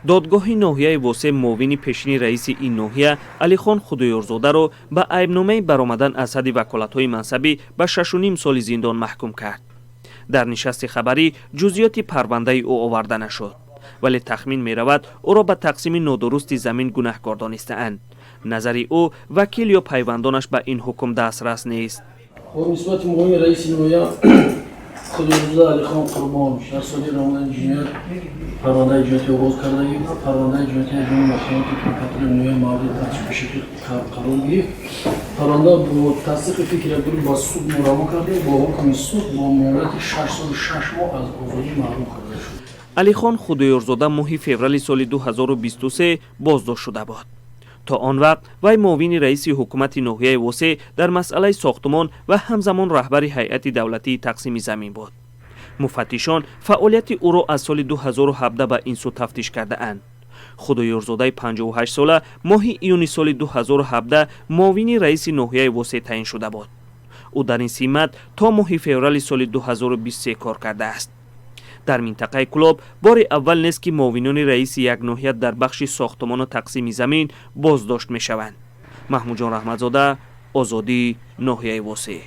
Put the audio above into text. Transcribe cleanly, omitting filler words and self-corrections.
دادگاه ناحیه واسه معاون پیشین رئیس این ناحیه علیخان خدایورزاده را به عیبنامه برآمدن از حد وکالت‌های منصبی به 6.5 سال زندان محکوم کرد. در نشست خبری جزئیات پرونده او آورده نشد، ولی تخمین می رود او را به تقسیم نادرست زمین گناهکار دانسته‌اند. نظر او وکیل یا پیوندانش به این حکم دسترس نیست. با نسبت معاون رئیس ناحیه خدایورزاده علیخان قربان در سال رمضان جنایت پرونده اجرایی آغاز کرده ایم. پرونده اجرایی جمعی محکمه کنفرانس نوع مورد ترتیب شکل قرار گرفت. پرونده با تصدیق فکر گروه با سود مراجعه کرده با حکم سود با مهلت 6 سال و 6 ماه از آزادی محروم کرده شد. علیخان خدایورزاده ماه فوریه سال 2023 بازداشت شده بود. تا آن وقت وی معاون رئیس حکومت ناحیه واسع در مسئله ساختمان و همزمان رهبر هیئت دولتی تقسیم زمین بود. مفتشان فعالیت او را از سال 2017 به این سو تفتیش کرده اند. خدایورزاده 58 ساله ماه ایون سال 2017 معاون رئیس ناحیه واسع تعیین شده بود. او در این سمت تا ماه فوریه سال 2023 کار کرده است. در منطقه کلاب بار اول نیست که معاونان رئیس یک ناحیه در بخش ساختمان و تقسیم زمین بازداشت می شوند. محمود جان رحمتزاده، آزادی، ناحیه واسع.